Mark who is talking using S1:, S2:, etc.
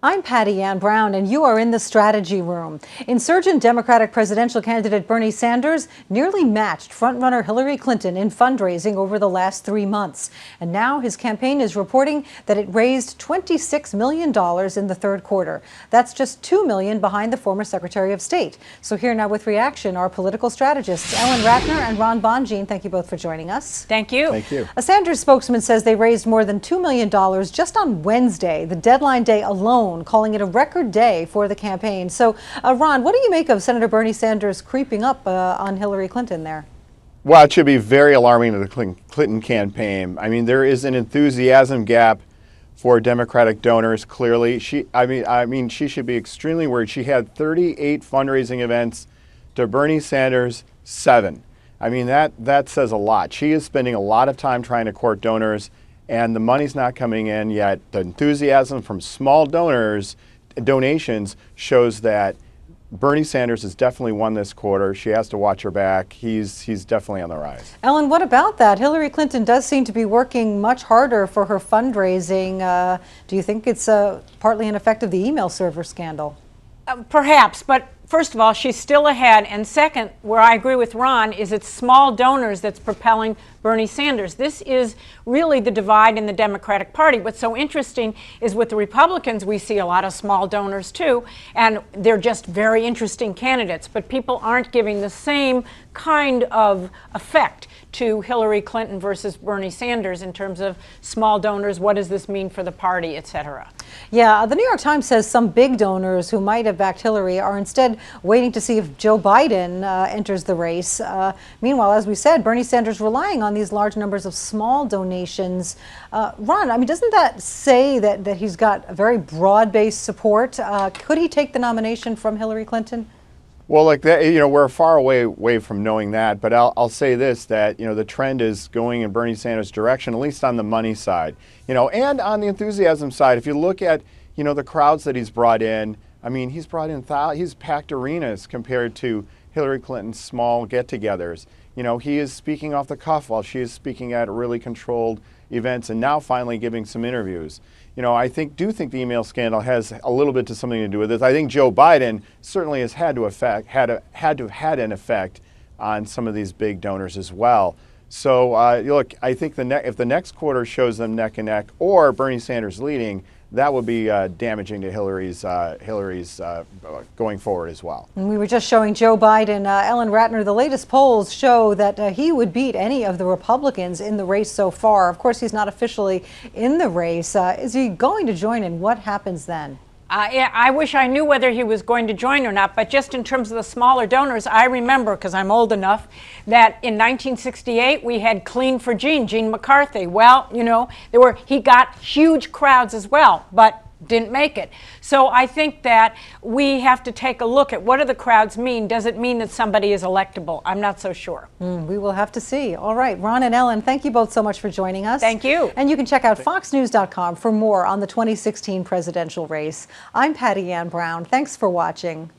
S1: I'm Patti Ann Browne, and you are in the strategy room. Insurgent Democratic presidential candidate Bernie Sanders nearly matched frontrunner Hillary Clinton in fundraising over the last 3 months. And now his campaign is reporting that it raised $26 million in the third quarter. That's just $2 million behind the former Secretary of State. So here now with reaction are political strategists Ellen Ratner and Bonjean. Thank you both for joining us.
S2: Thank you.
S3: Thank you.
S1: A Sanders spokesman says they raised more than $2 million just on Wednesday, the deadline day alone, calling it a record day for the campaign. So, Ron, what do you make of Senator Bernie Sanders creeping up on Hillary Clinton there?
S3: Well, it should be very alarming to the Clinton campaign. I mean, there is an enthusiasm gap for Democratic donors. Clearly, she should be extremely worried. She had 38 fundraising events to Bernie Sanders 7. I mean, that says a lot. She is spending a lot of time trying to court donors, and the money's not coming in yet. The enthusiasm from small donations shows that Bernie Sanders has definitely won this quarter. She has to watch her back. He's definitely on the rise.
S1: Ellen, what about that? Hillary Clinton does seem to be working much harder for her fundraising. Do you think it's partly an effect of the email server scandal?
S2: Perhaps, but first of all, she's still ahead. And second, where I agree with Ron, is it's small donors that's propelling Bernie Sanders. This is really the divide in the Democratic Party. What's so interesting is with the Republicans, we see a lot of small donors too, and they're just very interesting candidates, but people aren't giving the same kind of effect to Hillary Clinton versus Bernie Sanders in terms of small donors. What does this mean for the party, et cetera?
S1: Yeah, the New York Times says some big donors who might have backed Hillary are instead waiting to see if Joe Biden enters the race. Meanwhile, as we said, Bernie Sanders relying on these large numbers of small donations. Ron, I mean, doesn't that say that he's got a very broad-based support? Could he take the nomination from Hillary Clinton?
S3: Well, like that, we're far away from knowing that, but I'll say this, that, the trend is going in Bernie Sanders' direction, at least on the money side, and on the enthusiasm side. If you look at, the crowds that he's brought in, I mean, he's packed arenas compared to Hillary Clinton's small get-togethers. He is speaking off the cuff while she is speaking at really controlled events and now finally giving some interviews. I do think the email scandal has a little bit to something to do with this. I think Joe Biden certainly has had to have had an effect on some of these big donors as well. So look, I think if the next quarter shows them neck and neck or Bernie Sanders leading, that would be damaging to Hillary's going forward as well.
S1: And we were just showing Joe Biden, Ellen Ratner, the latest polls show that he would beat any of the Republicans in the race so far. Of course, he's not officially in the race. Is he going to join, and what happens then?
S2: I wish I knew whether he was going to join or not, but just in terms of the smaller donors, I remember, because I'm old enough, that in 1968 we had Clean for Gene McCarthy. Well, he got huge crowds as well, but didn't make it. So I think that we have to take a look at what do the crowds mean. Does it mean that somebody is electable? I'm not so sure.
S1: We will have to see. All right, Ron and Ellen, thank you both so much for joining us.
S2: Thank you.
S1: And you can check out foxnews.com for more on the 2016 presidential race. I'm Patti Ann Browne. Thanks for watching.